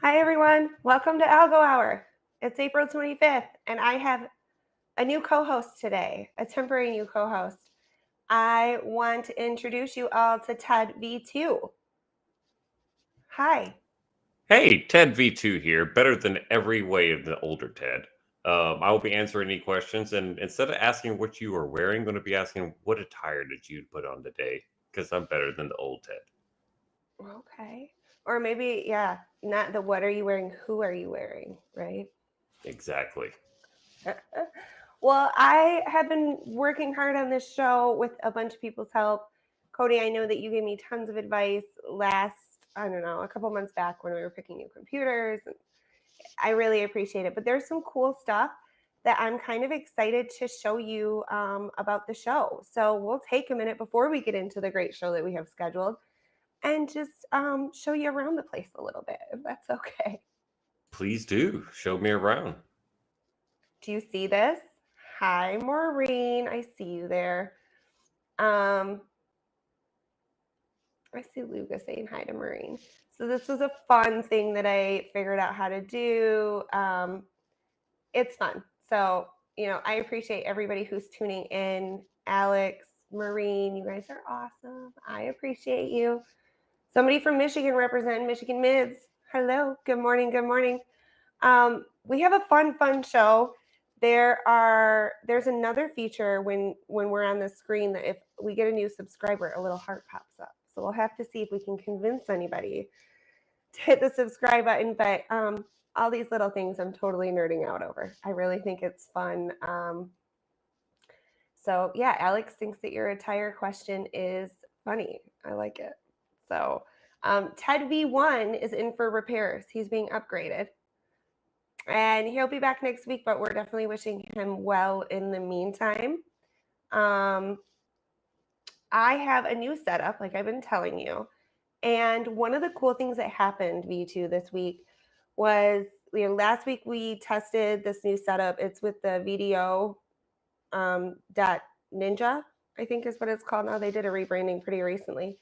Hi, everyone. Welcome to Algo Hour. It's April 25th, and I have a new co host today, a temporary new co host. I want to introduce you all to Ted V2. Hi. Hey, Ted V2 here, better than every way of the older Ted. I will be answering any questions, and instead of asking what you are wearing, I'm going to be asking what attire did you put on today? Because I'm better than the old Ted. Okay. Or maybe, yeah, not the what are you wearing, who are you wearing, right? Exactly. Well, I have been working hard on this show with a bunch of people's help. Cody, I know that you gave me tons of advice last, I don't know, a couple months back when we were picking new computers. I really appreciate it. But there's some cool stuff that I'm kind of excited to show you about the show. So we'll take a minute before we get into the great show that we have scheduled and just show you around the place a little bit, if that's okay. Please do. Show me around. Do you see this? Hi, Maureen. I see you there. Um, I see Luca saying hi to Maureen. So this was a fun thing that I figured out how to do. It's fun. So, I appreciate everybody who's tuning in. Alex, Maureen, you guys are awesome. I appreciate you. Somebody from Michigan representing Michigan Mids. Hello. Good morning. Good morning. We have a fun show. There's another feature when we're on the screen that if we get a new subscriber, a little heart pops up. So we'll have to see if we can convince anybody to hit the subscribe button. But all these little things I'm totally nerding out over. I really think it's fun. So yeah, Alex thinks that your attire question is funny. I like it. So Ted V1 is in for repairs. He's being upgraded. And he'll be back next week, but we're definitely wishing him well in the meantime. Um, I have a new setup, like I've been telling you. And one of the cool things that happened, V2, this week was, last week we tested this new setup. It's with the VDO dot Ninja, I think is what it's called now. They did a rebranding pretty recently.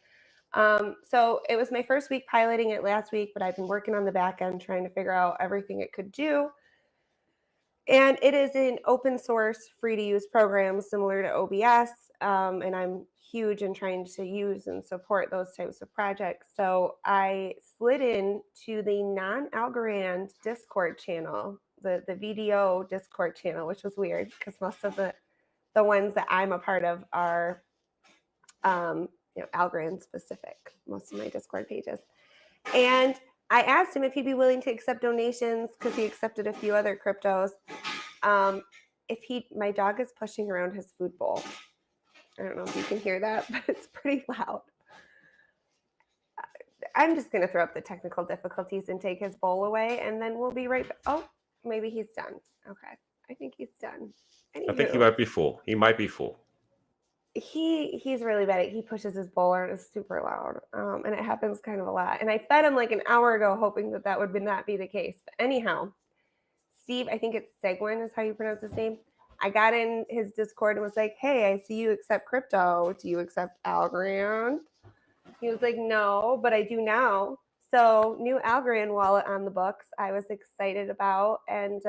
So it was my first week piloting it last week, but I've been working on the back end trying to figure out everything it could do. And it is an open source, free to use program similar to OBS. And I'm huge in trying to use and support those types of projects. So I slid in to the non-Algorand Discord channel, the VDO Discord channel, which was weird because most of the ones that I'm a part of are Algorand specific, most of my Discord pages. And I asked him if he'd be willing to accept donations because he accepted a few other cryptos. My dog is pushing around his food bowl. I don't know if you can hear that, but it's pretty loud. I'm just going to throw up the technical difficulties and take his bowl away, and then we'll be right back. Oh, maybe he's done. Okay. I think he's done. I think he Anywho, might be full. He might be full. he's really bad at he pushes his bowl and it's super loud, and it happens kind of a lot. And I fed him like an hour ago hoping that would not be the case. But anyhow, Steve, I think it's Seguin is how you pronounce his name. I got in his Discord and was like, hey, I see you accept crypto. Do you accept Algorand? He was like, no, but I do now. So new Algorand wallet on the books. I was excited about. And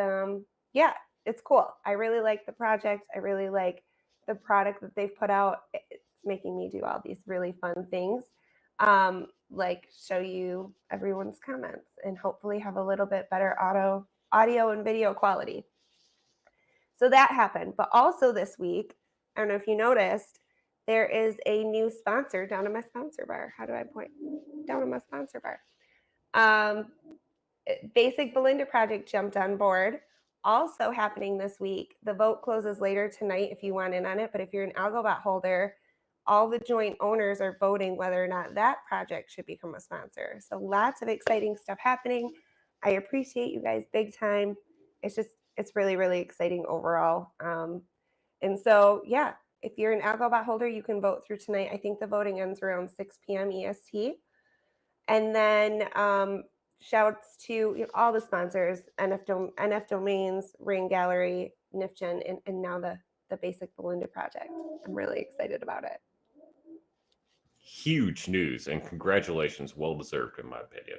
yeah, it's cool. I really like the project. I really like the product that they've put out. It's making me do all these really fun things. Like show you everyone's comments and hopefully have a little bit better audio and video quality. So that happened. But also this week, I don't know if you noticed, there is a new sponsor down in my sponsor bar. How do I point? Down in my sponsor bar. Basic Belinda Project jumped on board. Also happening this week, the vote closes later tonight if you want in on it. But if you're an AlgoBot holder, all the joint owners are voting whether or not that project should become a sponsor. So lots of exciting stuff happening. I appreciate you guys big time. It's really, really exciting overall. And so, yeah, if you're an AlgoBot holder, you can vote through tonight. I think the voting ends around 6 p.m. EST. And then shouts to all the sponsors, NF Domains, Ring Gallery, NifGen, and now the Basic Belinda Project. I'm really excited about it. Huge news and congratulations. Well deserved, in my opinion.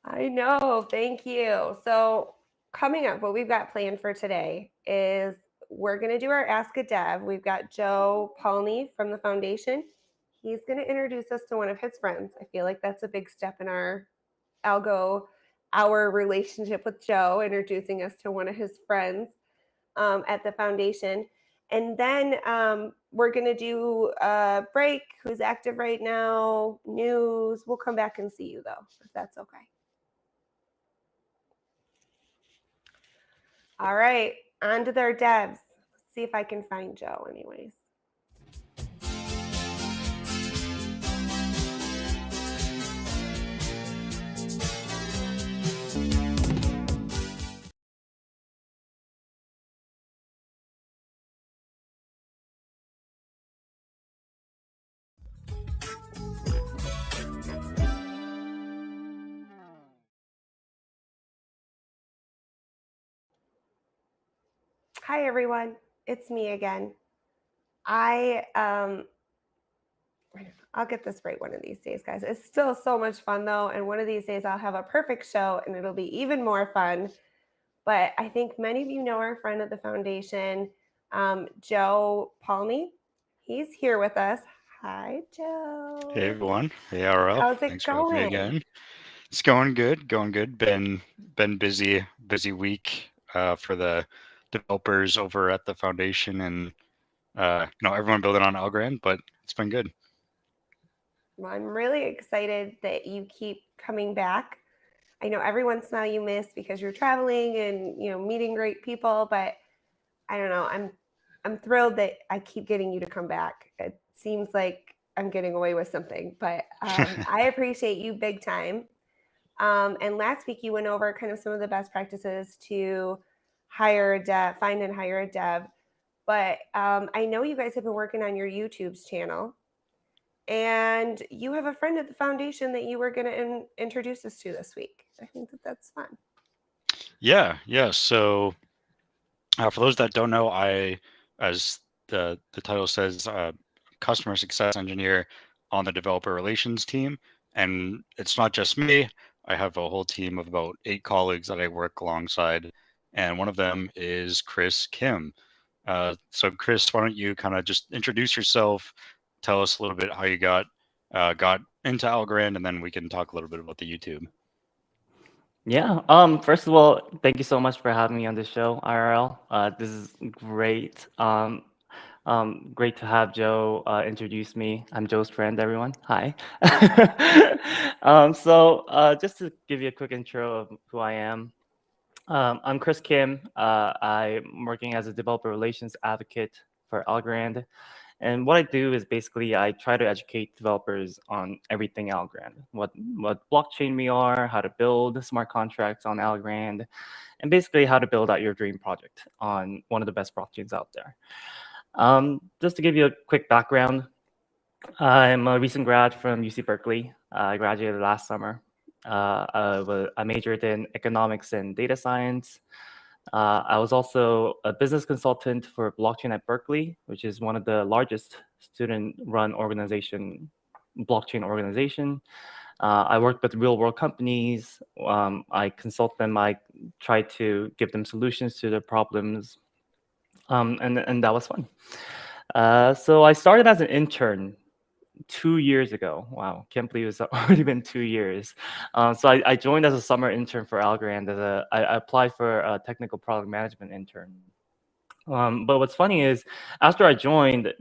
I know. Thank you. So, coming up, what we've got planned for today is we're going to do our Ask a Dev. We've got Joe Paulney from the foundation. He's going to introduce us to one of his friends. I feel like that's a big step in our Algo, our relationship with Joe, introducing us to one of his friends at the foundation. And then we're going to do a break. Who's active right now? News. We'll come back and see you, though, if that's okay. All right, on to their devs. Let's see if I can find Joe, anyways. Hi, everyone. It's me again. I I'll get this right one of these days, guys. It's still so much fun though, and one of these days I'll have a perfect show and it'll be even more fun. But I think many of you know our friend at the foundation, Joe Palmy. He's here with us. Hi, Joe. Hey everyone. Hey RL. How's it Thanks for having me going? again. It's going good, going good. Been busy week for the developers over at the foundation and everyone building on Algorand, but it's been good. Well, I'm really excited that you keep coming back. I know every once in a while you miss because you're traveling and meeting great people, but I don't know. I'm thrilled that I keep getting you to come back. It seems like I'm getting away with something, but I appreciate you big time. And last week you went over kind of some of the best practices to hire a dev, find and hire a dev. But I know you guys have been working on your YouTube's channel, and you have a friend at the foundation that you were going to introduce us to this week. I think that that's fun. Yeah. So for those that don't know, as the title says, customer success engineer on the developer relations team, and it's not just me. I have a whole team of about 8 colleagues that I work alongside, and one of them is Chris Kim. So Chris, why don't you kind of just introduce yourself, tell us a little bit how you got into Algorand, and then we can talk a little bit about the YouTube. Yeah. First of all, thank you so much for having me on the show, IRL. This is great. Great to have Joe introduce me. I'm Joe's friend, everyone. Hi. Just to give you a quick intro of who I am, I'm Chris Kim. I'm working as a developer relations advocate for Algorand. And what I do is basically I try to educate developers on everything Algorand, what blockchain we are, how to build smart contracts on Algorand, and basically how to build out your dream project on one of the best blockchains out there. Just to give you a quick background, I'm a recent grad from UC Berkeley. I graduated last summer. I majored in economics and data science. I was also a business consultant for blockchain at Berkeley, which is one of the largest student-run blockchain organization. I worked with real-world companies. I consult them. I try to give them solutions to their problems, and that was fun. So I started as an intern 2 years ago. Wow, can't believe it's already been 2 years. I joined as a summer intern for Algorand. I applied for a technical product management intern. But what's funny is after I joined,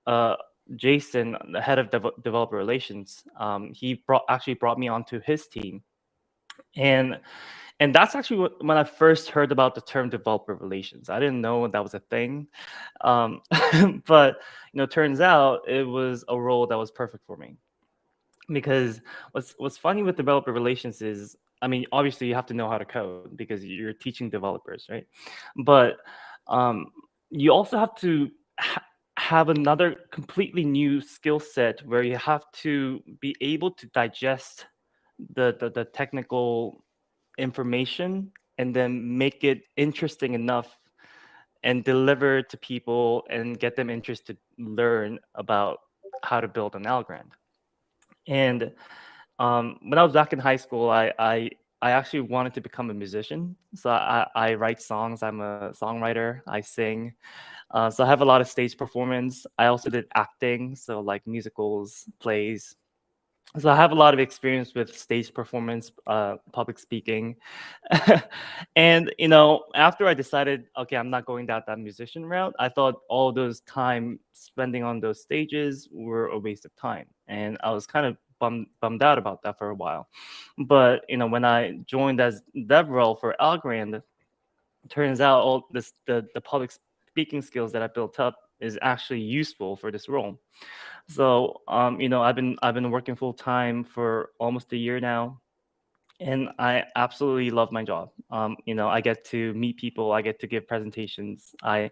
uh, Jason, the head of developer relations, he actually brought me onto his team, and that's actually when I first heard about the term developer relations. I didn't know that was a thing, but turns out it was a role that was perfect for me. Because what's funny with developer relations is, I mean, obviously you have to know how to code because you're teaching developers, right? But um, you also have to have another completely new skill set where you have to be able to digest the technical information and then make it interesting enough and deliver it to people and get them interested to learn about how to build an Algorand. And when I was back in high school, I actually wanted to become a musician. So I write songs. I'm a songwriter. I sing. So I have a lot of stage performance. I also did acting, so like musicals, plays. So I have a lot of experience with stage performance, public speaking. And after I decided, okay, I'm not going down that musician route, I thought all those time spending on those stages were a waste of time. And I was kind of bummed out about that for a while. But when I joined as dev role for Algorand, turns out all this the public speaking skills that I built up is actually useful for this role. So I've been working full time for almost a year now, and I absolutely love my job. I get to meet people, I get to give presentations, I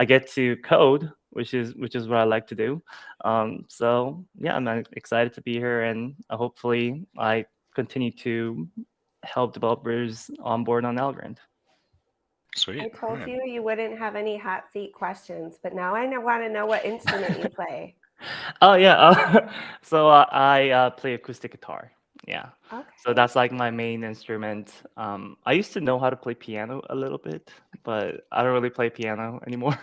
get to code, which is what I like to do. So yeah, I'm excited to be here, and hopefully I continue to help developers onboard on Algorand. Sweet. I told Alright. you wouldn't have any hot seat questions, but now I want to know what instrument you play. Oh yeah. So I play acoustic guitar. Yeah. So Okay. that's like my main instrument. I used to know how to play piano a little bit, but I don't really play piano anymore.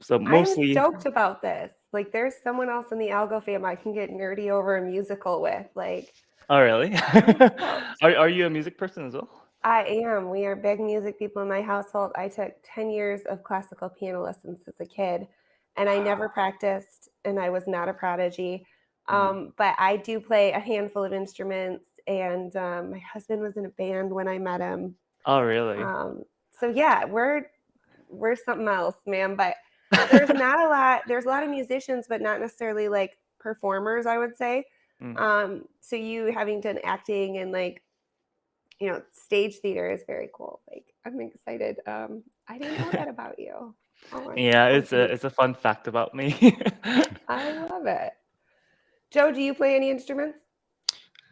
So I'm mostly. stoked about this. Like, there's someone else in the Algo fam I can get nerdy over a musical with. Like, Oh really? I'm stoked. Are you a music person as well? I am. We are big music people in my household. I took 10 years of classical piano lessons as a kid, and I never practiced, and I was not a prodigy. But I do play a handful of instruments, and my husband was in a band when I met him. Oh really? So yeah, we're something else, man. But there's not a lot. There's a lot of musicians, but not necessarily like performers, I would say. Mm. So you having done acting and like stage theater is very cool. Like, I'm excited. I didn't know that about you. Oh, Yeah, how it's a sweet. it's a fun fact about me. I love it. Joe, do you play any instruments?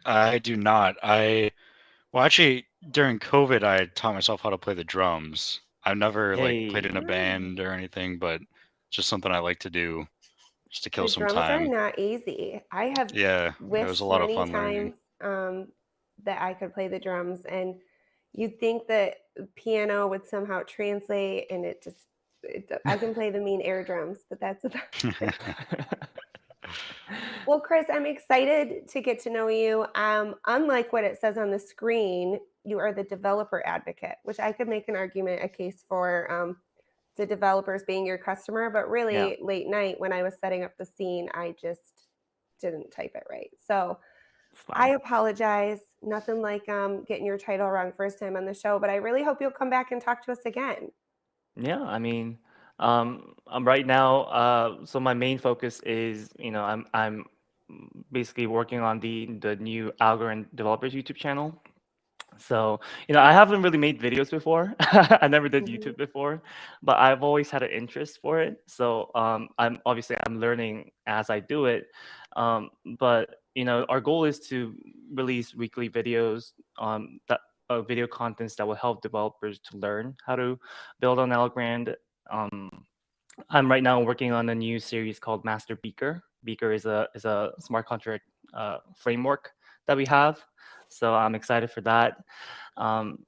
I do not. Well, actually, during COVID, I taught myself how to play the drums. I've never played in Hey. a band or anything, but just something I like to do just to kill The some drums are time. not easy. I have Yeah, it was a wished lot of many fun learning. times that I could play the drums, and you'd think that piano would somehow translate, and I can play the mean air drums, but that's about it. Well, Chris, I'm excited to get to know you. Unlike what it says on the screen, you are the developer advocate, which I could make an argument, a case for the developers being your customer. But Yeah, really, late night when I was setting up the scene, I just didn't type it right. So it's I fine. apologize. Nothing like getting your title wrong first time on the show, but I really hope you'll come back and talk to us again. Yeah, I mean, I'm right now. So my main focus is, I'm basically working on the new Algorand developers YouTube channel. So, I haven't really made videos before. I never did Mhm. YouTube before, but I've always had an interest for it. So, I'm learning as I do it. But our goal is to release weekly videos that video contents that will help developers to learn how to build on Algorand. Um, I'm right now working on a new series called Master Beaker. Beaker is a smart contract framework that we have, so I'm excited for that. Um,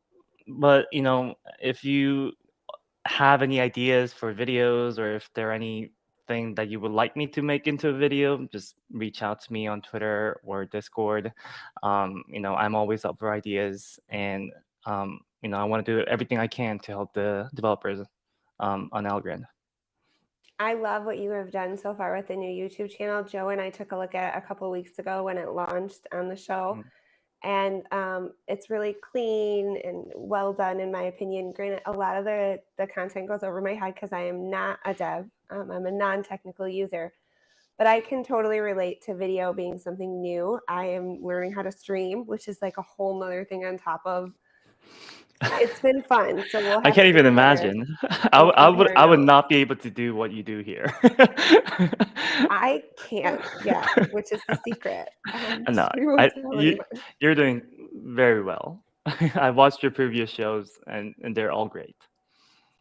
but if you have any ideas for videos, or if there are anything that you would like me to make into a video, just reach out to me on Twitter or Discord. I'm always up for ideas, and I want to do everything I can to help the developers on Algorand. I love what you have done so far with the new YouTube channel. Joe and I took a look at it a couple weeks ago when it launched on the show, Mm. and it's really clean and well done, in my opinion. Granted, a lot of the content goes over my head because I am not a dev. I'm a non-technical user, but I can totally relate to video being something new. I am learning how to stream, which is like a whole nother thing on top of. It's been fun, so we'll I have can't to even compare. imagine. We'll I would compare I would notes. not be able to do what you do here. I can't yet, which is the secret. No, We won't tell anyone. you're doing very well. I watched your previous shows, and they're all great.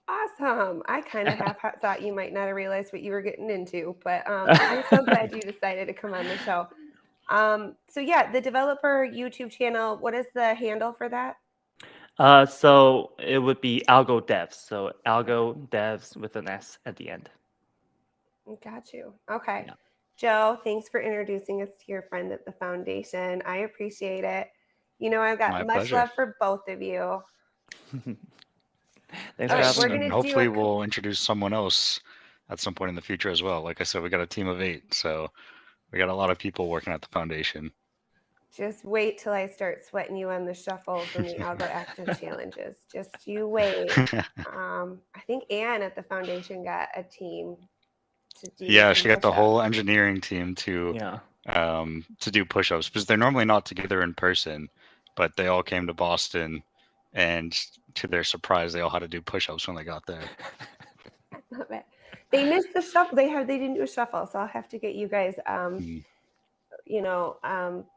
Awesome. I kind of half thought you might not have realized what you were getting into, but I'm so glad you decided to come on the show. So yeah, the developer YouTube channel, what is the handle for that? So it would be Algo Devs. So Algo Devs with an S at the end. Got you. Okay. Yeah. Joe, thanks for introducing us to your friend at the foundation. I appreciate it. You know, I've got My much pleasure. love for both of you. Thanks All for right, Yes, we're having gonna and do hopefully a we'll introduce someone else at some point in the future as well. Like I said, we got a team of 8, so we got a lot of people working at the foundation. just wait till I start sweating you on the shuffles and the Algo Active challenges. Just you wait. I think Anne at the foundation got a team to do. Yeah, some she got the push-ups. whole engineering team to do push-ups because they're normally not together in person, but they all came to Boston, and to their surprise, they all had to do push-ups when they got there. I love it. They missed the shuffle. They didn't do a shuffle, so I'll have to get you guys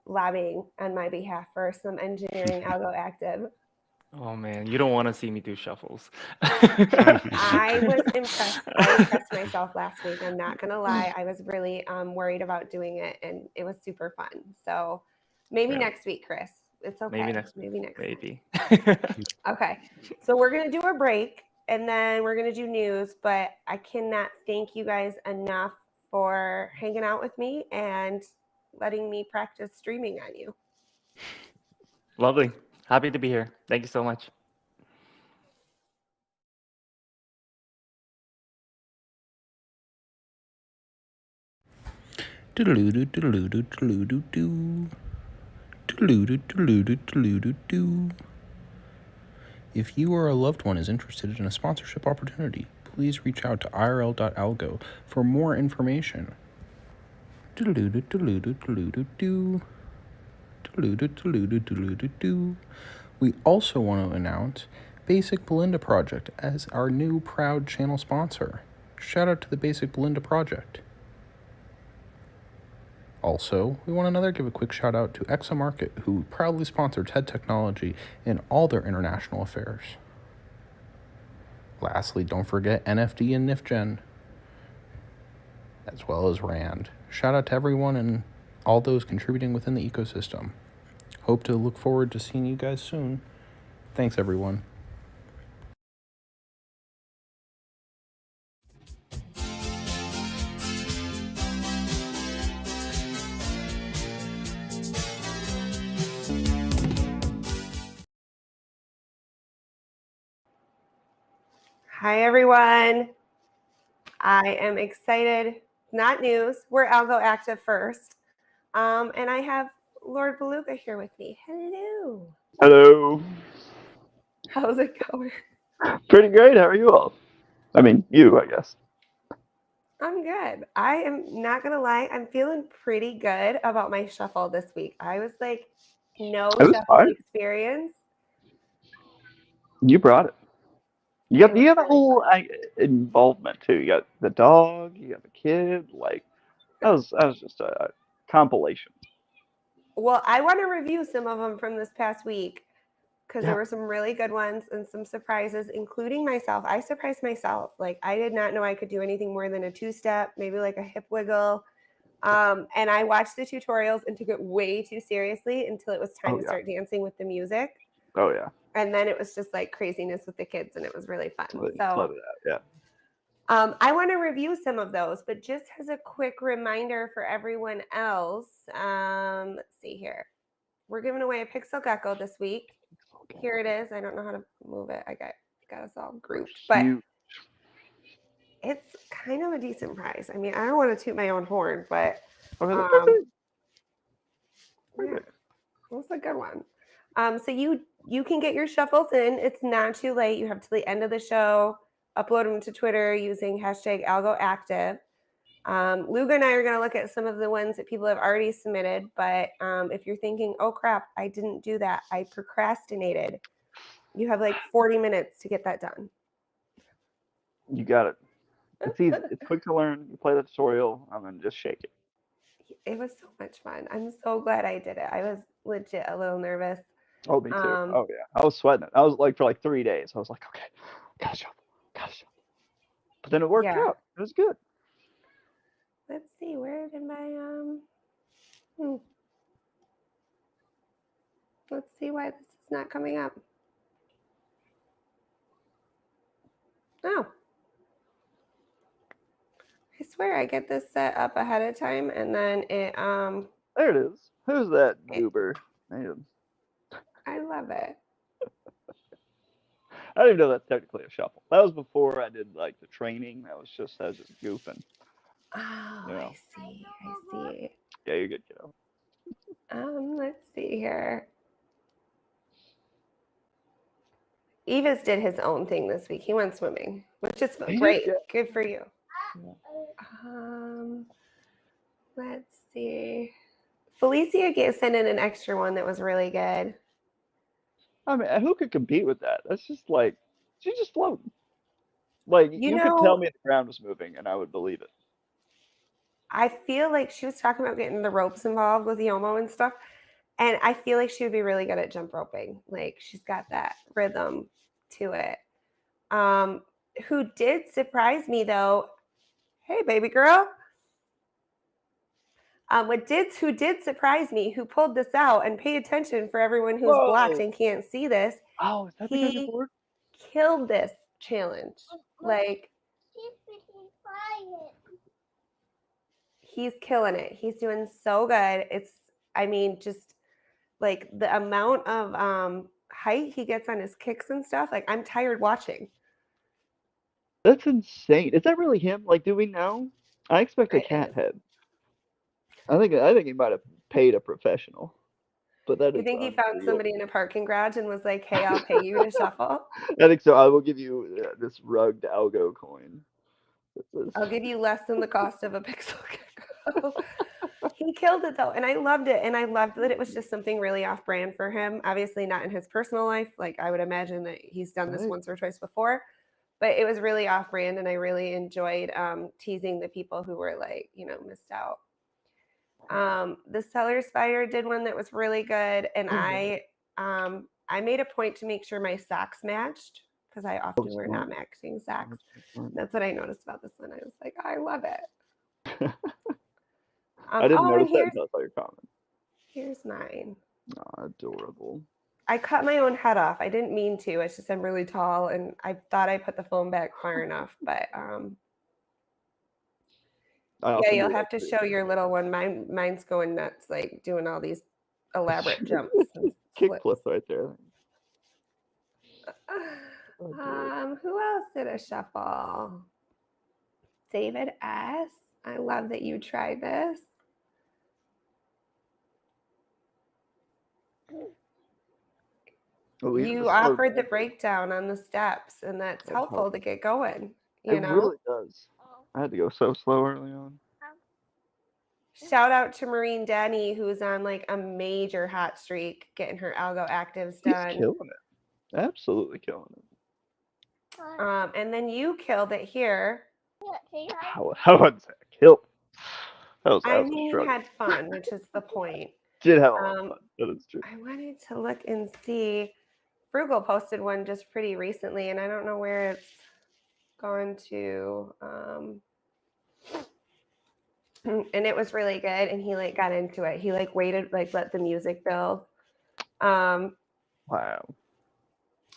lobbying on my behalf for some engineering Algo Active. Oh man, you don't want to see me do shuffles. I was impressed. I impressed myself last week. I'm not gonna lie. I was really worried about doing it, and it was super fun. So maybe Yeah. next week, Chris. It's okay. Maybe next. Maybe next. Maybe. Okay. So we're gonna do a break, and then we're gonna do news. But I cannot thank you guys enough for hanging out with me and letting me practice streaming on you. Lovely. Happy to be here. Thank you so much. If you or a loved one is interested in a sponsorship opportunity, please reach out to irl.algo for more information. We also want to announce Basic Belinda Project as our new proud channel sponsor. Shout out to the Basic Belinda Project. Also, we want to give a quick shout out to Examarket, who proudly sponsor TED Technology in all their international affairs. Lastly, don't forget NFD and NifGen, as well as RAND. Shout out to everyone and all those contributing within the ecosystem. Hope to look forward to seeing you guys soon. Thanks, everyone. Hi, everyone. I am excited. Not news. We're Algo Active first. And I have Lord Beluga here with me. Hello. Hello. How's it going? Pretty great. How are you all? I mean, you, I guess. I'm good. I am not going to lie. I'm feeling pretty good about my shuffle this week. I was like, no It was shuffle fine. experience. You brought it. You It got was the really whole involvement too. You got the dog. You got the kid. Like that was just a compilation. Well, I want to review some of them from this past week because Yeah. there were some really good ones and some surprises, including myself. I surprised myself. Like, I did not know I could do anything more than a two-step, maybe like a hip wiggle. And I watched the tutorials and took it way too seriously until it was time to start dancing with the music. Oh yeah. And then it was just like craziness with the kids, and it was really fun. Love So that. Yeah. I want to review some of those, but just as a quick reminder for everyone else, let's see here. We're giving away a Pixel Gecko this week. Here it is. I don't know how to move it. I got us all grouped, but it's kind of a decent prize. I mean, I don't want to toot my own horn, but yeah, that's a good one. So you can get your shuffles in. It's not too late. You have till the end of the show. Upload them to Twitter using hashtag AlgoActive. Luga and I are going to look at some of the ones that people have already submitted. But if you're thinking, oh crap, I didn't do that, I procrastinated, you have like 40 minutes to get that done. You got it. It's easy. It's quick to learn. You play the tutorial and then just shake it. It was so much fun. I'm so glad I did it. I was legit a little nervous. Oh, me too. Oh yeah. I was sweating it. I was like for like 3 days. I was like, okay, gotta shuffle. But then it worked out. It was good. Let's see, where did my Let's see why this is not coming up. Oh. I swear I get this set up ahead of time and then it There it is. Who's that it, goober? Man, I love it. I didn't even know that's technically a shuffle. That was before I did like the training. I was just goofing. Oh, You know. I see. Yeah, you're good, kiddo. Let's see here. Eva's did his own thing this week. He went swimming, which is He did, great. yeah. Good for you. Yeah. Let's see. Felicia sent in an extra one that was really good. I mean, who could compete with that? That's just like she's just floating. Like You you could know, tell me the ground was moving, and I would believe it. I feel like she was talking about getting the ropes involved with Yomo and stuff. And I feel like she would be really good at jump roping. Like she's got that rhythm to it. Who did surprise me though? Hey, baby girl. Who did surprise me, who pulled this out and pay attention for everyone who's blocked Whoa! and can't see this. Oh, is that the guy He before? killed this challenge. Like he's killing it. He's doing so good. Just like the amount of height he gets on his kicks and stuff. Like I'm tired watching. That's insane. Is that really him? Like, do we know? I expect a It cat is. head. I think he might have paid a professional, but that You is think he found unreal. somebody in a parking garage and was like, "Hey, I'll pay you to shuffle. I think so. I will give you this rugged Algo coin. I'll give you less than the cost of a pixel gecko." He killed it though, and I loved it. And I loved that it was just something really off-brand for him. Obviously, not in his personal life. Like I would imagine that he's done this Right. once or twice before, but it was really off-brand, and I really enjoyed teasing the people who were like, missed out. The Cellar Spider did one that was really good, and I made a point to make sure my socks matched because I often wear not matching socks. That's what I noticed about this one. I was like, I love it. I didn't notice that here's, until I saw your comment. here's mine. Oh, adorable. I cut my own head off. I didn't mean to. It's just I'm really tall, and I thought I put the phone back far enough, but yeah, you'll have to show your little one. Mine's going nuts, like doing all these elaborate jumps and Kick flips. flip right there. Who else did a shuffle? David S. I love that you tried this. You offered the breakdown on the steps, and that's helpful to get going. It really does. I had to go so slow early on. Shout out to Maureen Denny, who's on like a major hot streak, getting her Algo actives done. She's killing it. Absolutely killing it. And then you killed it here. How was that? Killed. You had fun, which is the point. Did have a lot of fun. That is true. I wanted to look and see. Frugal posted one just pretty recently, and I don't know where it's gone to. And it was really good, and he like got into it. He like waited, like let the music build. Wow.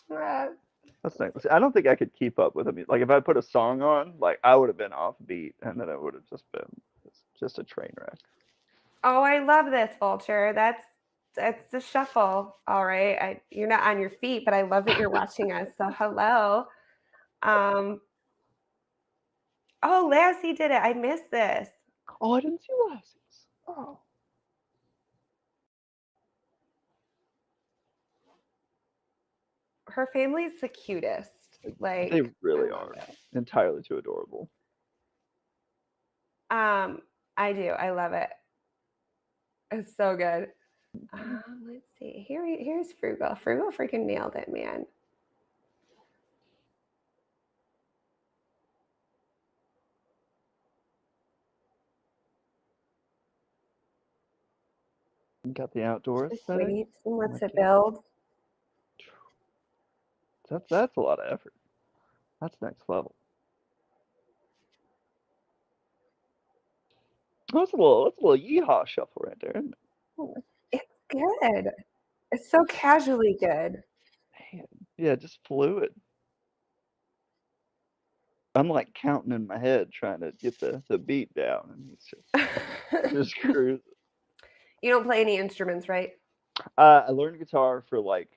That's nice. I don't think I could keep up with him. Like if I put a song on, like I would have been off beat, and then it would have just been just a train wreck. Oh, I love this, Vulture. That's the shuffle. All right. You're not on your feet, but I love that you're watching us. So hello. Oh, Lassie did it. I missed this. Oh, I didn't see Lassie's. Oh. Her family's the cutest. Like they really are. Entirely too adorable. I do. I love it. It's so good. Let's see. Here's Frugal. Frugal freaking nailed it, man. Got the outdoor aesthetic. What's it build? That's a lot of effort. That's next level. That's a little yeehaw shuffle right there, isn't it? It's good. It's so casually good. Man, yeah, just fluid. I'm like counting in my head trying to get the beat down, and he's just cruising. You don't play any instruments, right? I learned guitar for like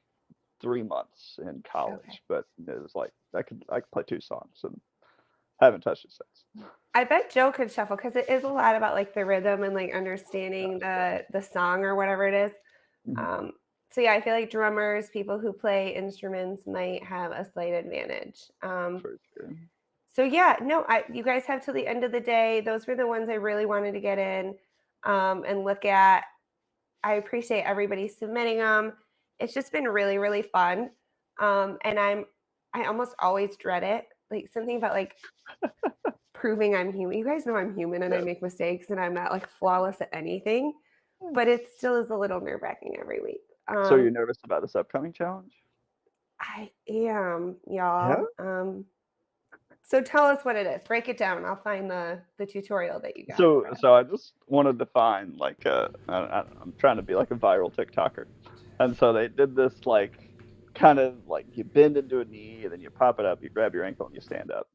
3 months in college, Okay. but it was like I could play 2 songs and haven't touched it since. I bet Joe could shuffle because it is a lot about like the rhythm and like understanding the song or whatever it is. Mhm. So yeah, I feel like drummers, people who play instruments might have a slight advantage. For sure. So yeah, no, you guys have till the end of the day. Those were the ones I really wanted to get in and look at. I appreciate everybody submitting them. It's just been really, really fun. And I almost always dread it. Like something about like proving I'm human. You guys know I'm human and I Yeah. make mistakes and I'm not like flawless at anything, but it still is a little nerve-wracking every week. So you're nervous about this upcoming challenge? I am, Yeah. y'all. So tell us what it is. Break it down. I'll find the tutorial that you got. So for us. I just wanted to find like I'm trying to be like a viral TikToker, and so they did this like kind of like you bend into a knee and then you pop it up, you grab your ankle and you stand up,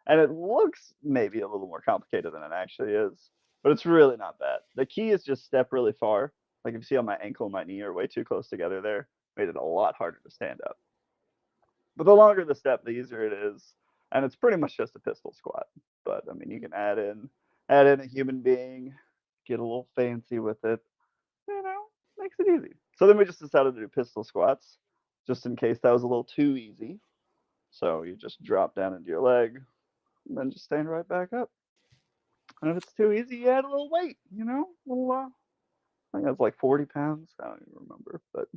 and it looks maybe a little more complicated than it actually is, but it's really not bad. The key is just step really far. Like if you see how my ankle and my knee are way too close together there, made it a lot harder to stand up. But the longer the step, the easier it is, and it's pretty much just a pistol squat. But I mean, you can add in a human being, get a little fancy with it, makes it easy. So then we just decided to do pistol squats, just in case that was a little too easy. So you just drop down into your leg, and then just stand right back up. And if it's too easy, you add a little weight, a little, I think that's like 40 pounds. I don't even remember, but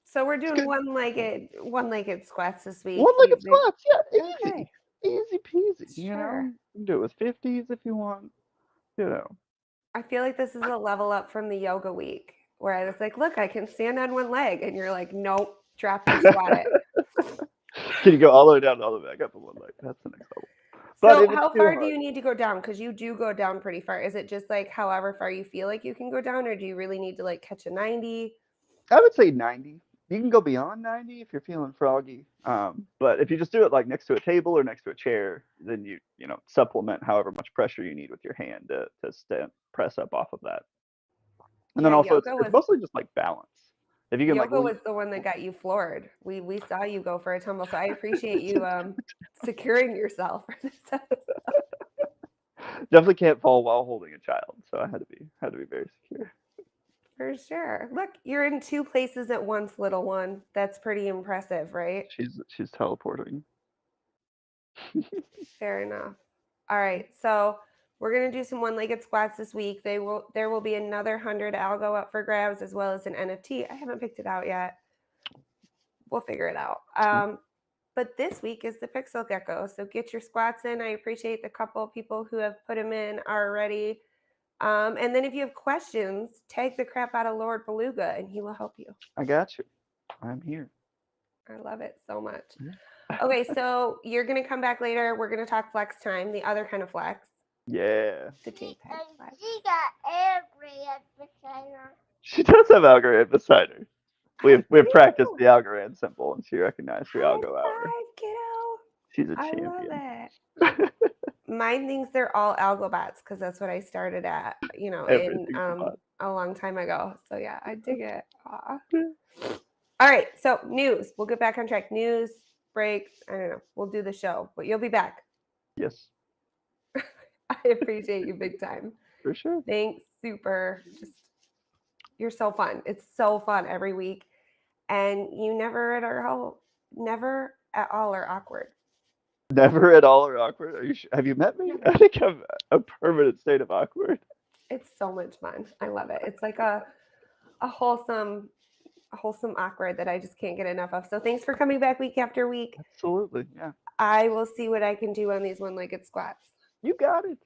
So we're it's doing good. one-legged squats this week. One-legged squats, yeah, easy. Okay. Easy peasy, Sure. You can do it with 50s if you want, I feel like this is a level up from the yoga week where I was like, look, I can stand on one leg. And you're like, nope, drop and squat it. Can you go all the way down and all the way back up in one leg? That's the next level. But So if it's how too far do hard, you need to go down? Because you do go down pretty far. Is it just like however far you feel like you can go down, or do you really need to like catch a 90? I would say 90. You can go beyond 90 if you're feeling froggy. But if you just do it like next to a table or next to a chair, then you supplement however much pressure you need with your hand to press up off of that. And then Yeah, also it's mostly just like balance. If you can like yoga was the one that got you floored. We saw you go for a tumble, so I appreciate you securing yourself for this episode. definitely can't fall while holding a child, so I had to be very secure. For sure. Look, you're in 2 places at once, little one. That's pretty impressive, right? She's teleporting. Fair enough. All right, so we're gonna do some one-legged squats this week. There will be another 100 algo up for grabs as well as an NFT. I haven't picked it out yet. We'll figure it out. But this week is the Pixel Gecko, so get your squats in. I appreciate the couple of people who have put them in already. And then if you have questions, tag the crap out of Lord Beluga and he will help you. I got you. I'm here. I love it so much. Yeah. Okay, so you're going to come back later. We're going to talk flex time, the other kind of flex. Yeah. The JPEG flex. She got Algo beside her. She does have Algorand beside her. We've practiced the Algorand symbol, and she recognized her Algo hour. Kiddo. She's a I champion. love it. Mine thinks they're all algo bots because that's what I started at, Everything's a bot. a long time ago. So yeah, I dig it. Aw. All right, so news. We'll get back on track. News, break. I don't know. We'll do the show, but you'll be back. Yes, I appreciate you big time. for sure. Thanks, super. You're so fun. It's so fun every week, and you never at all are awkward. Never at all or awkward. Are you? Have you met me? I think I'm a permanent state of awkward. It's so much fun. I love it. It's like a wholesome awkward that I just can't get enough of. So thanks for coming back week after week. Absolutely. Yeah. I will see what I can do on these one-legged squats. You got it.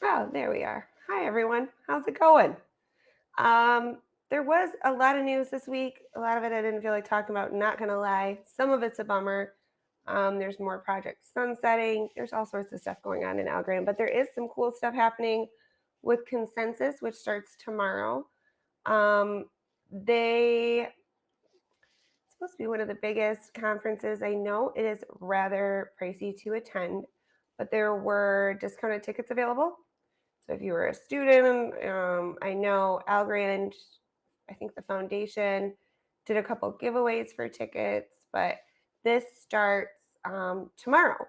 Oh, there we are. Hi, everyone. How's it going? There was a lot of news this week. A lot of it I didn't feel like talking about, not going to lie. Some of it's a bummer. There's more project sunsetting. There's all sorts of stuff going on in Algorand, but there is some cool stuff happening with Consensus, which starts tomorrow. It's supposed to be one of the biggest conferences. I know it is rather pricey to attend, but there were discounted tickets available. So if you were a student, I know Algorand, I think the foundation did a couple giveaways for tickets, but this starts tomorrow.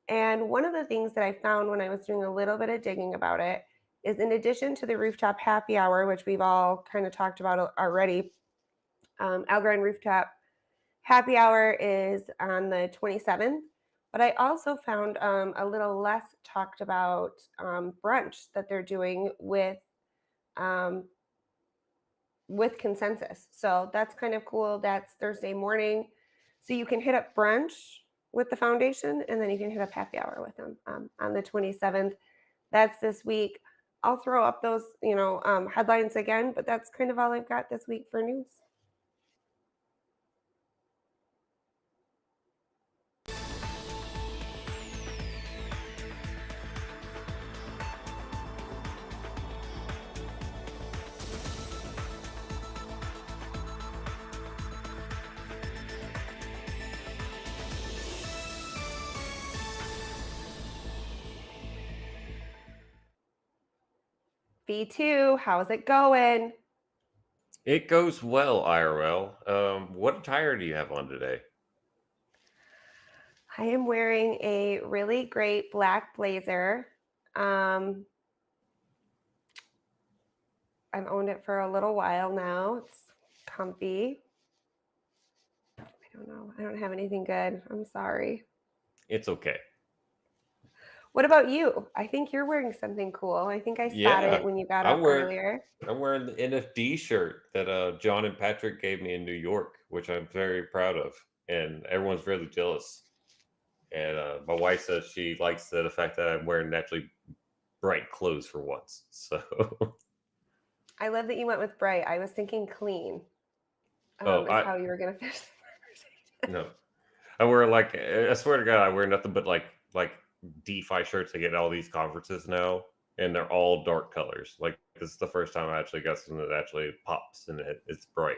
And one of the things that I found when I was doing a little bit of digging about it is, in addition to the rooftop happy hour, which we've all kind of talked about already, Algorand Rooftop Happy Hour is on the 27th. But I also found a little less talked about brunch that they're doing with Consensus. So that's kind of cool. That's Thursday morning. So you can hit up brunch with the foundation, and then you can hit up happy hour with them on the 27th. That's this week. I'll throw up those, headlines again, but that's kind of all I've got this week for news. V2, how's it going? It goes well, IRL. What attire do you have on today? I am wearing a really great black blazer. I've owned it for a little while now. It's comfy. I don't know. I don't have anything good. I'm sorry. It's okay. What about you? I think you're wearing something cool. I think I spotted it when you got up earlier. I'm wearing the NFD shirt that John and Patrick gave me in New York, which I'm very proud of, and everyone's really jealous. And my wife says she likes the fact that I'm wearing naturally bright clothes for once. So I love that you went with bright. I was thinking clean. How you were gonna finish the conversation. No, I wear I swear to God, I wear nothing but like DeFi shirts I get at all these conferences now, and they're all dark colors. Like, this is the first time I actually got something that actually pops and it's bright.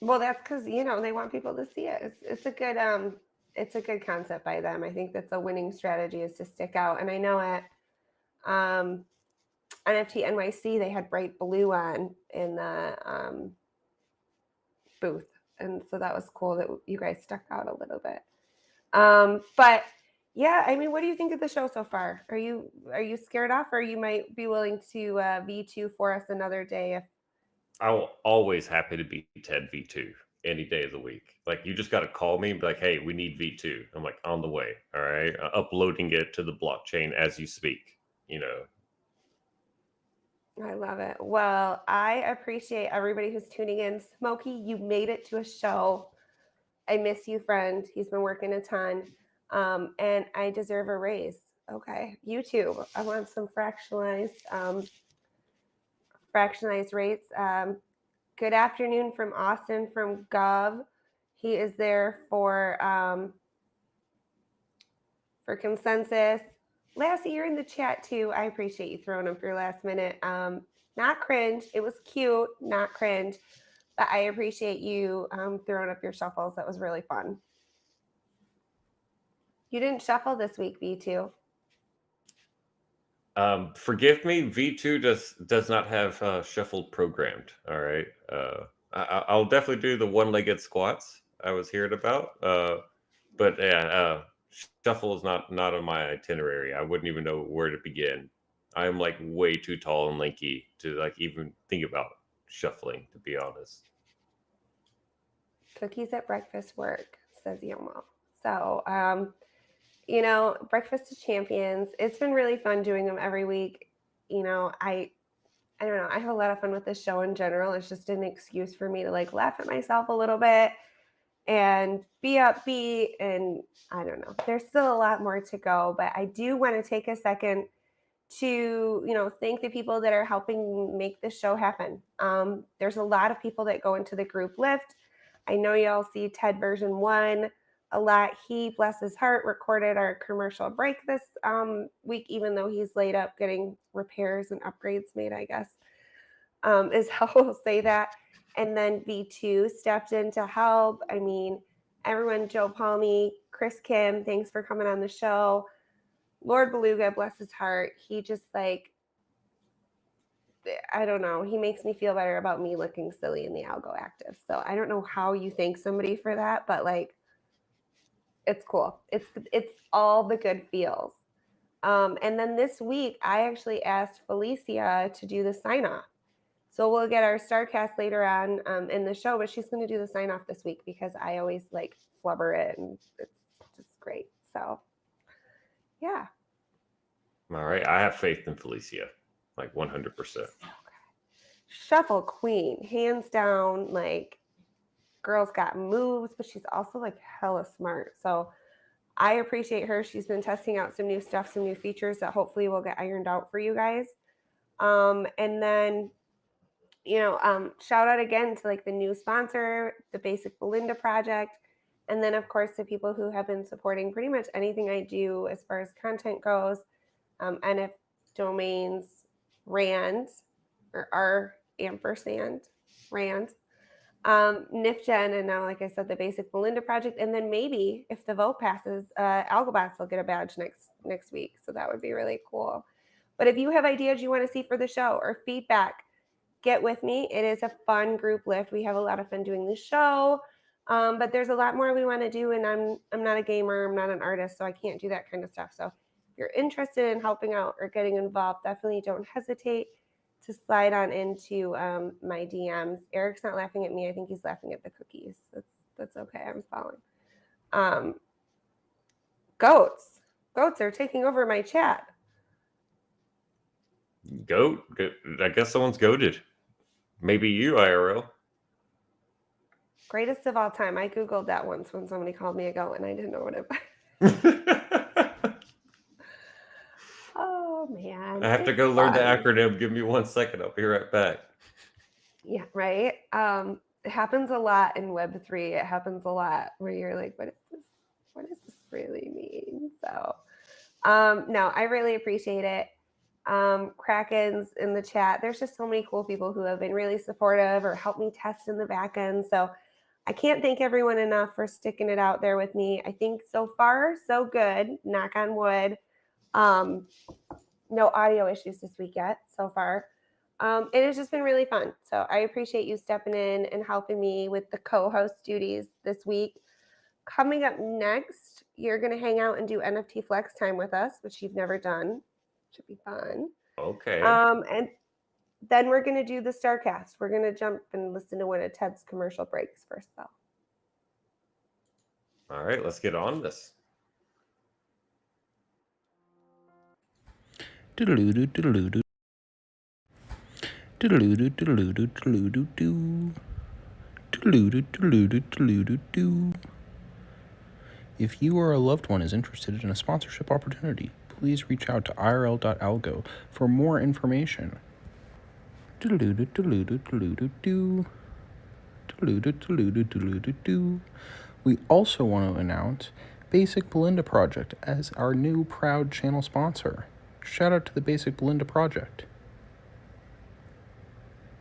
Well, that's because they want people to see it. It's a good concept by them. I think that's a winning strategy, is to stick out. And I know at NFT NYC they had bright blue on in the booth, and so that was cool that you guys stuck out a little bit. But yeah, I mean, what do you think of the show so far? Are you scared off, or you might be willing to V2 for us another day? I'm always happy to be TED V2 any day of the week. Like, you just got to call me and be like, hey, we need V2. I'm like, on the way. All right. Uploading it to the blockchain as you speak, I love it. Well, I appreciate everybody who's tuning in. Smokey, you made it to a show. I miss you, friend. He's been working a ton. And I deserve a raise. Okay. YouTube. I want some fractionalized rates. Good afternoon from Austin from Gov. He is there for Consensus. Lassie, you're in the chat too. I appreciate you throwing up your last minute. Not cringe. It was cute, not cringe. But I appreciate you throwing up your shuffles. That was really fun. You didn't shuffle this week, V2. Forgive me, V2 does not have shuffled programmed. All right. I'll definitely do the one-legged squats I was hearing about. But yeah, shuffle is not on my itinerary. I wouldn't even know where to begin. I'm like way too tall and lanky to like even think about shuffling, to be honest. Cookies at breakfast work, says Yomo. So, Breakfast of Champions. It's been really fun doing them every week. I don't know. I have a lot of fun with this show in general. It's just an excuse for me to like laugh at myself a little bit and be upbeat. And I don't know. There's still a lot more to go, but I do want to take a second to, thank the people that are helping make this show happen. There's a lot of people that go into the group lift. I know y'all see Ted version 1 a lot. He, bless his heart, recorded our commercial break this week, even though he's laid up getting repairs and upgrades made, I guess, is how we'll say that. And then V2 stepped in to help. I mean, everyone, Joe Palmy, Chris Kim, thanks for coming on the show. Lord Beluga, bless his heart, he just I don't know, he makes me feel better about me looking silly in the Algo Active. So I don't know how you thank somebody for that, but it's cool. It's all the good feels. And then this week, I actually asked Felicia to do the sign off. So we'll get our StarCast later on in the show, but she's going to do the sign off this week because I always flubber it, and it's just great. So yeah. All right. I have faith in Felicia, 100%. Shuffle queen, hands down. Girl's got moves, but she's also hella smart. So I appreciate her. She's been testing out some new stuff, some new features that hopefully will get ironed out for you guys. And then, shout out again to the new sponsor, the Basic Belinda Project. And then of course the people who have been supporting pretty much anything I do as far as content goes. NF Domains, Rand, or R ampersand, Rand, NifGen, and now, like I said, the Basic Belinda Project. And then maybe if the vote passes, Algobots will get a badge next week. So that would be really cool. But if you have ideas you want to see for the show or feedback, get with me. It is a fun group lift. We have a lot of fun doing the show. But there's a lot more we want to do, and I'm not a gamer, I'm not an artist, so I can't do that kind of stuff. So if you're interested in helping out or getting involved, definitely don't hesitate to slide on into my DMs. Eric's not laughing at me. I think he's laughing at the cookies. That's okay. I'm following. Goats are taking over my chat. Goat? I guess someone's goated. Maybe you, IRL. Greatest of all time. I Googled that once when somebody called me a goat, and I didn't know what it was. Oh, man. I have to go learn the acronym. Give me 1 second. I'll be right back. Yeah, right. It happens a lot in Web3. It happens a lot where you're like, what does this really mean? So no, I really appreciate it. Kraken's in the chat. There's just so many cool people who have been really supportive or helped me test in the back end. So I can't thank everyone enough for sticking it out there with me. I think so far, so good. Knock on wood. No audio issues this week yet so far. It has just been really fun. So I appreciate you stepping in and helping me with the co-host duties this week. Coming up next, you're going to hang out and do NFT Flex Time with us, which you've never done. Should be fun. Okay. And then we're going to do the StarCast. We're going to jump and listen to one of Ted's commercial breaks first, though. All right, let's get on this. Doodaloo-doo, doodaloo-doo. Doodaloo-doo, doodaloo-doo, doodaloo-doo. Doodaloo-doo, doodaloo-doo. If you or a loved one is interested in a sponsorship opportunity, please reach out to irl.algo for more information. Doodaloo-doo, doodaloo-doo, doodaloo-doo. Doodaloo-doo, doodaloo-doo, doodaloo-doo. We also want to announce Basic Belinda Project as our new proud channel sponsor. Shout out to the Basic Belinda Project.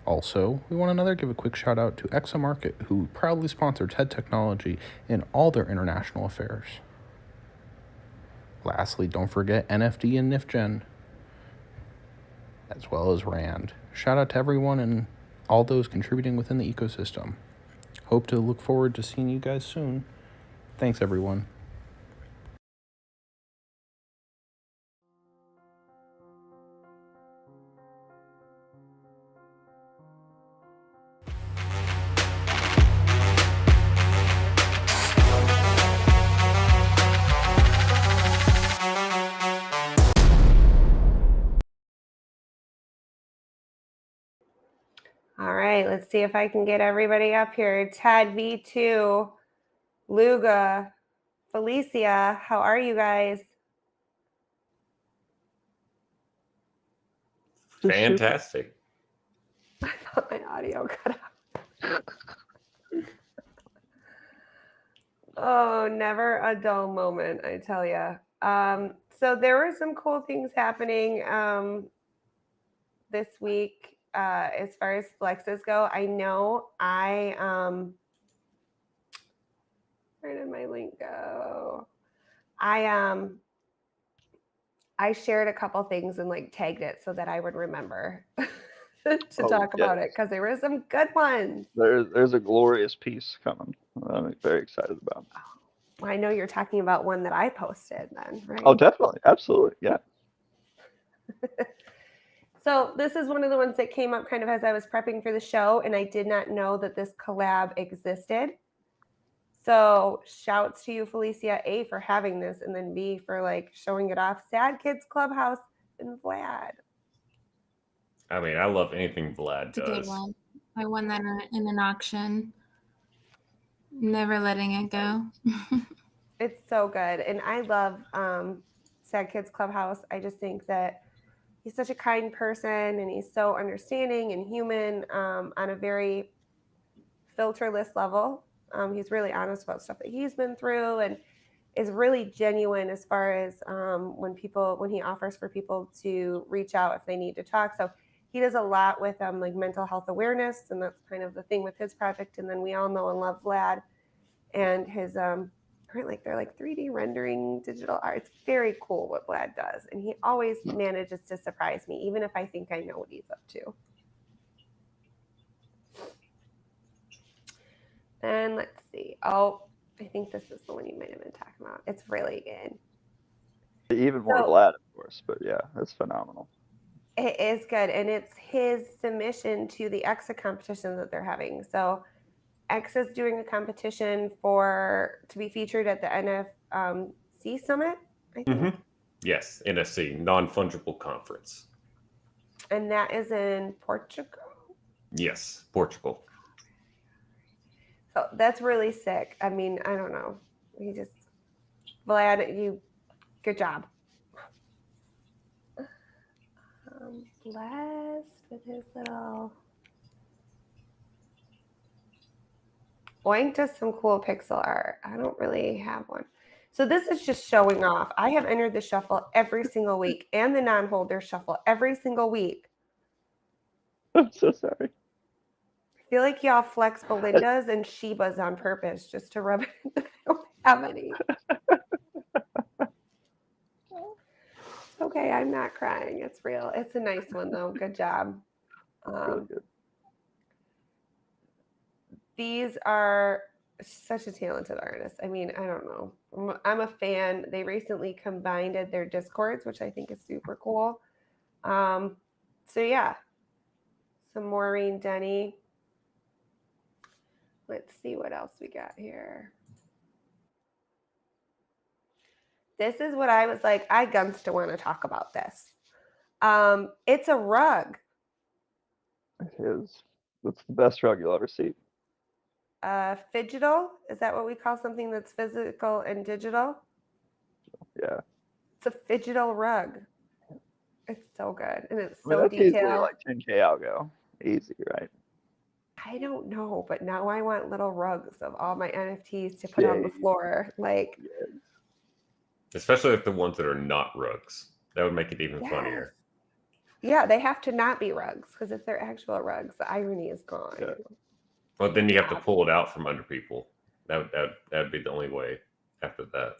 Also, we want to give a quick shout out to Examarket, who proudly sponsor TED Technology in all their international affairs. Lastly, don't forget NFD and NifGen, as well as Rand. Shout out to everyone and all those contributing within the ecosystem. Hope to look forward to seeing you guys soon. Thanks, everyone. All right, let's see if I can get everybody up here. Ted, V2, Luga, Felicia, how are you guys? Fantastic. I thought my audio cut out. Oh, never a dull moment, I tell you. So there were some cool things happening this week as far as flexes go. I know where did my link go? I shared a couple things and like tagged it so that I would remember to talk about it because there were some good ones. There's a glorious piece coming. I'm very excited about. Well, I know you're talking about one that I posted then, right? Oh, definitely, absolutely, yeah. So this is one of the ones that came up kind of as I was prepping for the show, and I did not know that this collab existed. So shouts to you, Felicia, A, for having this, and then B, for like showing it off. Sad Kids Clubhouse and Vlad. I mean, I love anything Vlad It's a good does. one. I won that in an auction. Never letting it go. It's so good. And I love Sad Kids Clubhouse. I just think that he's such a kind person and he's so understanding and human on a very filterless level. He's really honest about stuff that he's been through and is really genuine as far as when he offers for people to reach out if they need to talk. So he does a lot with like mental health awareness, and that's kind of the thing with his project. And then we all know and love Vlad and his they're like 3D rendering digital art. It's very cool what Vlad does, and he always manages to surprise me, even if I think I know what he's up to. And let's see. Oh, I think this is the one you might have been talking about. It's really good. Even more Vlad, of course, but yeah, it's phenomenal. It is good, and it's his submission to the EXA competition that they're having. So EXA is doing a competition to be featured at the NFC Summit, I think. Mm-hmm. Yes, NFC, non-fungible conference. And that is in Portugal? Yes, Portugal. So that's really sick. I mean, I don't know. Vlad, good job. Blessed with his little. Oink does some cool pixel art. I don't really have one. So this is just showing off. I have entered the shuffle every single week and the non-holder shuffle every single week. I'm so sorry. I feel like y'all flex Belinda's and Sheba's on purpose just to rub it in that I don't have any. It's okay, I'm not crying. It's real. It's a nice one though. Good job. Really good. These are such a talented artist. I mean, I don't know. I'm a fan. They recently combined their Discords, which I think is super cool. So yeah, some Maureen Denny. Let's see what else we got here. This is what I was like, I guns to want to talk about this. It's a rug. It is. It's the best rug you'll ever see. Phygital, is that what we call something that's physical and digital? Yeah. It's a phygital rug. It's so good, and it's I mean, so that's easily detailed. like 10K Algo. Easy, right? I don't know, but now I want little rugs of all my NFTs to put on the floor. Like, especially like the ones that are not rugs. That would make it even funnier. Yeah, they have to not be rugs, because if they're actual rugs, the irony is gone. Yeah. Well, then you have to pull it out from under people. That'd be the only way after that.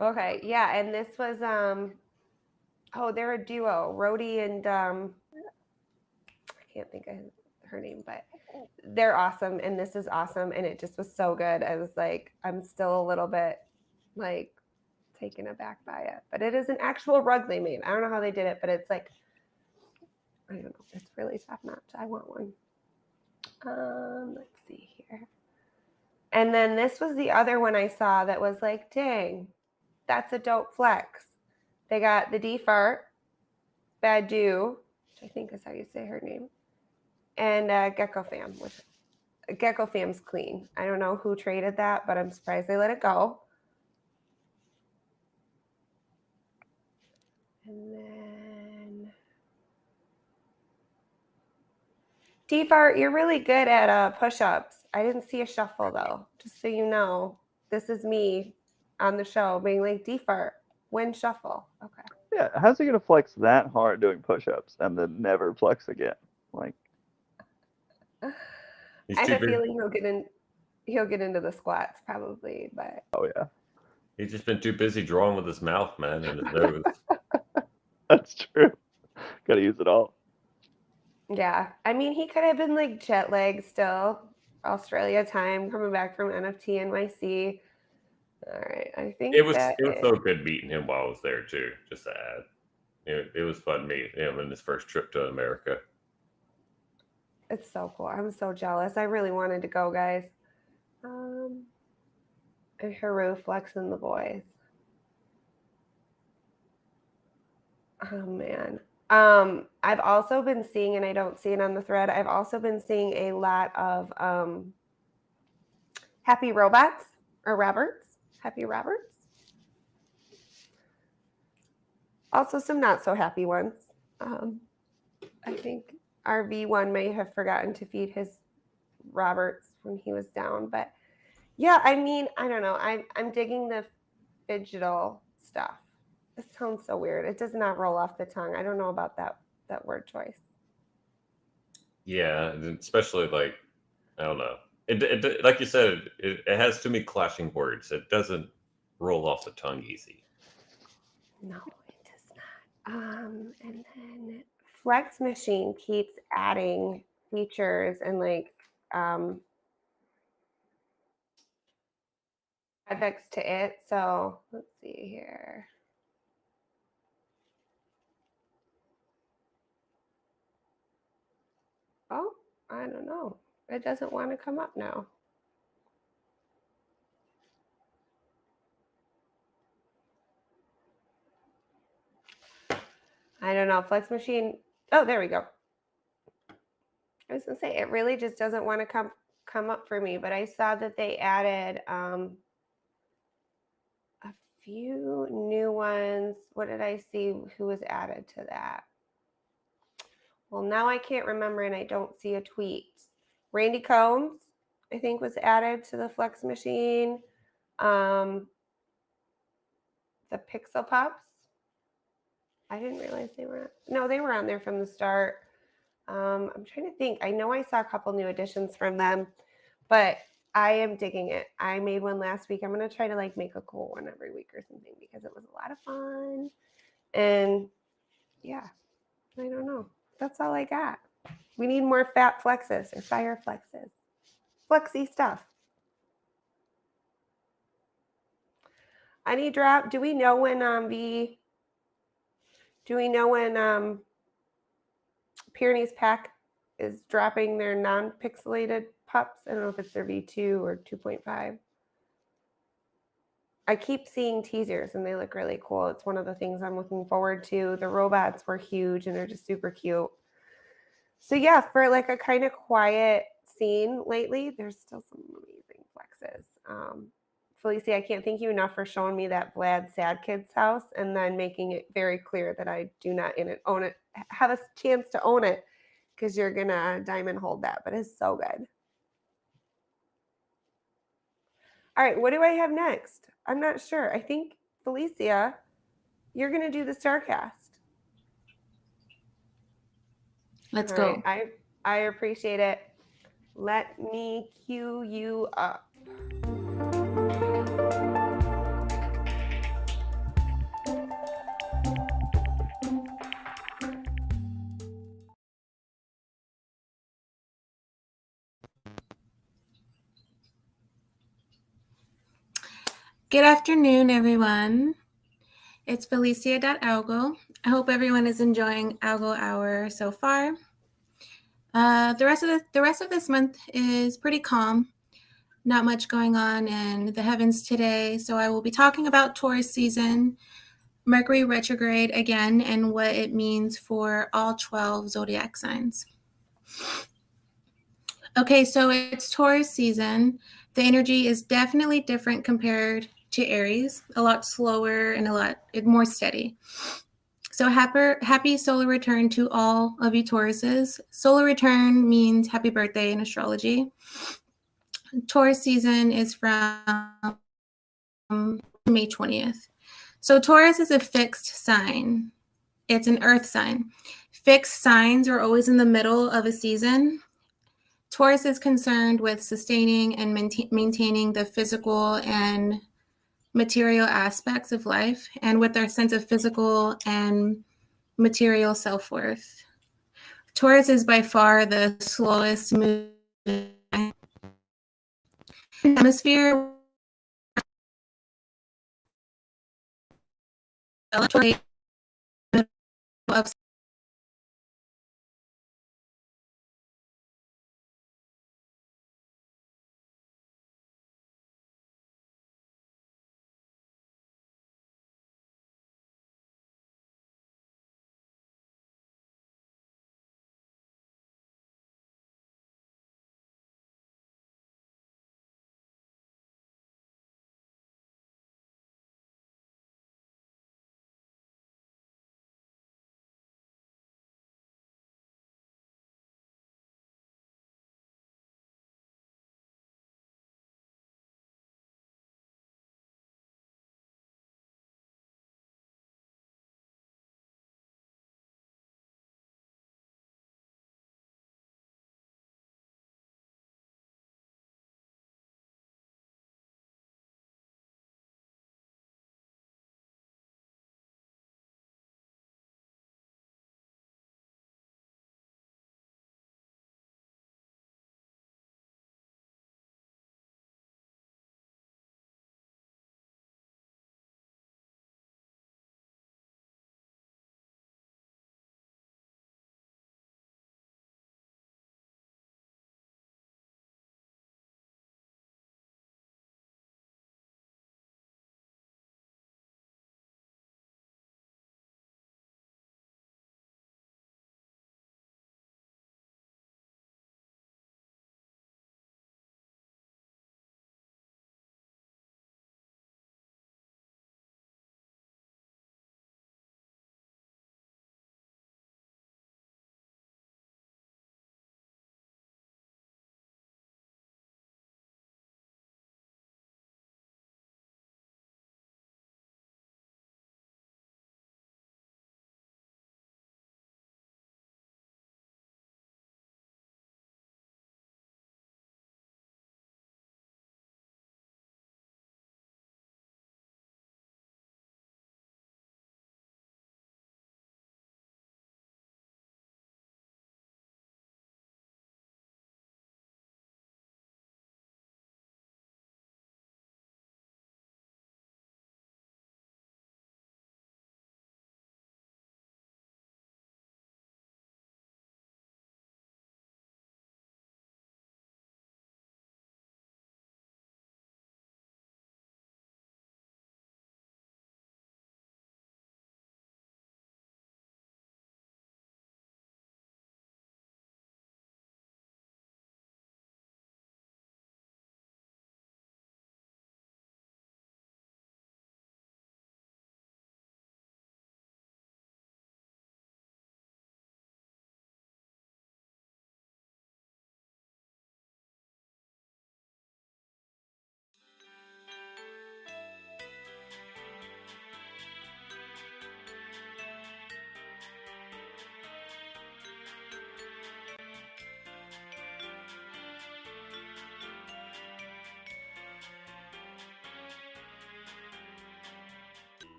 Okay, yeah, and this was they're a duo, Rhodey and I can't think of her name, but they're awesome, and this is awesome, and it just was so good. I was like, I'm still a little bit like taken aback by it, but it is an actual rug they made. I don't know how they did it, but it's like, I don't know, it's really top notch. I want one. Let's see here. And then this was the other one I saw that was like, dang, that's a dope flex. They got the D-Fart, Badu, which I think is how you say her name, and Gecko Fam, which Gecko Fam's clean. I don't know who traded that, but I'm surprised they let it go. And then Defart, you're really good at push-ups. I didn't see a shuffle though. Just so you know, this is me on the show being like, Defart, when shuffle. Okay. Yeah, how's he gonna flex that hard doing push-ups and then never flex again? Like, He's I too have a busy. feeling he'll get into the squats probably, but oh yeah, He's just been too busy drawing with his mouth, man, and his nose. that's true. Gotta use it all. yeah. I mean, he could have been like jet lagged still, Australia time, coming back from NFT NYC. All right, I think It was that so good meeting him while I was there too. Just to add, it was fun meeting him in his first trip to America. it's so cool. I'm so jealous. I really wanted to go, guys. And Haru flexing the boys. Oh man. I've also been seeing, and I don't see it on the thread, I've also been seeing a lot of happy robots or Roberts. Happy Roberts. Also some not so happy ones. I think our V1 may have forgotten to feed his Roberts when he was down, but yeah, I mean, I don't know. I'm digging the digital stuff. It sounds so weird. It does not roll off the tongue. I don't know about that word choice. Yeah, and especially like I don't know. It like you said, it has too many clashing words. It doesn't roll off the tongue easy. No, it does not. And then Flex Machine keeps adding features and like projects to it. So let's see here. Oh, I don't know. It doesn't want to come up now. I don't know. Flex Machine. Oh, there we go. I was gonna say it really just doesn't want to come up for me, but I saw that they added a few new ones. What did I see? Who was added to that? Well, now I can't remember, and I don't see a tweet. Randy Combs, I think, was added to the Flex Machine. The Pixel Pups. I didn't realize they were. No, they were on there from the start. I'm trying to think. I know I saw a couple new additions from them, but I am digging it. I made one last week. I'm gonna try to like make a cool one every week or something because it was a lot of fun. And yeah, I don't know. That's all I got. We need more fat flexes or fire flexes. Flexy stuff. Any drop? Do we know when Pyrenees Pack is dropping their non-pixelated pups? I don't know if it's their V2 or 2.5. I keep seeing teasers and they look really cool. It's one of the things I'm looking forward to. The robots were huge and they're just super cute. So yeah, for like a kind of quiet scene lately, there's still some amazing flexes. Felicia, I can't thank you enough for showing me that Vlad Sad Kids house and then making it very clear that I do not own it, have a chance to own it because you're gonna diamond hold that, but it's so good. All right, what do I have next? I'm not sure. I think Felicia, you're gonna do the Starcast. Let's All go. right, I appreciate it. Let me cue you up. Good afternoon, everyone. It's Felicia.Algo. I hope everyone is enjoying Algo Hour so far. The rest of this month is pretty calm. Not much going on in the heavens today, so I will be talking about Taurus season, Mercury retrograde again, and what it means for all 12 zodiac signs. Okay, so it's Taurus season. The energy is definitely different compared to Aries, a lot slower and a lot more steady. So happy solar return to all of you Tauruses. Solar return means happy birthday in astrology. Taurus season is from May 20th. So Taurus is a fixed sign. It's an earth sign. Fixed signs are always in the middle of a season. Taurus is concerned with sustaining and maintaining the physical and material aspects of life, and with our sense of physical and material self-worth. Taurus is by far the slowest moving hemisphere.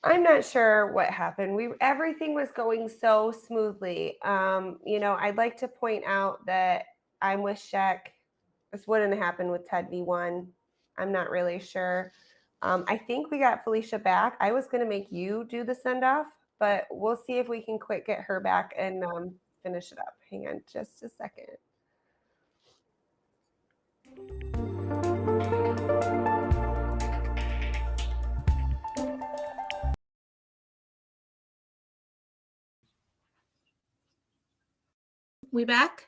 I'm not sure what happened. Everything was going so smoothly. I'd like to point out that I'm with Shaq. This wouldn't happen with Ted V1. I'm not really sure. I think we got Felicia back. I was going to make you do the send off, but we'll see if we can quick get her back and finish it up. Hang on just a second. We back?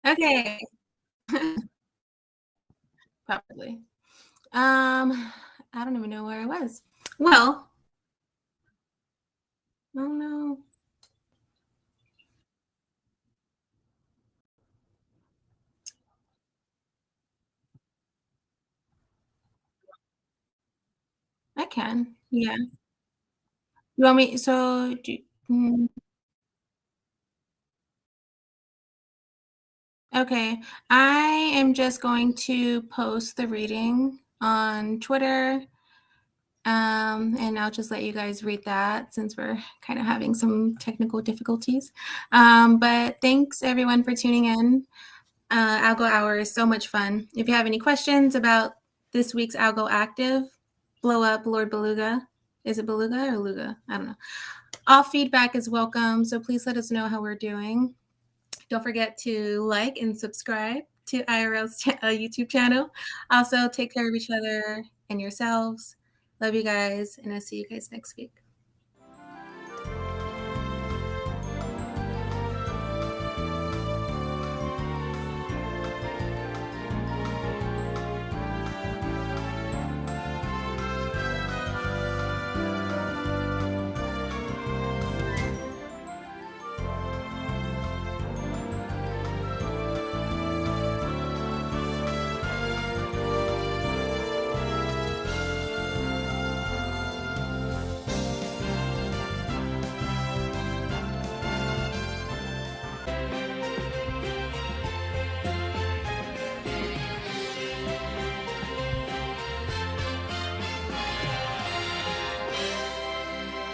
Okay. Probably. I don't even know where I was. Well, oh no. I can. Yeah. You want me? So, okay. I am just going to post the reading on Twitter. And I'll just let you guys read that since we're kind of having some technical difficulties. But thanks everyone for tuning in. Algo Hour is so much fun. If you have any questions about this week's Algo Active, blow up Lord Beluga. Is it Beluga or Luga? I don't know. All feedback is welcome, so please let us know how we're doing. Don't forget to like and subscribe to IRL's YouTube channel. Also, take care of each other and yourselves. Love you guys, and I'll see you guys next week.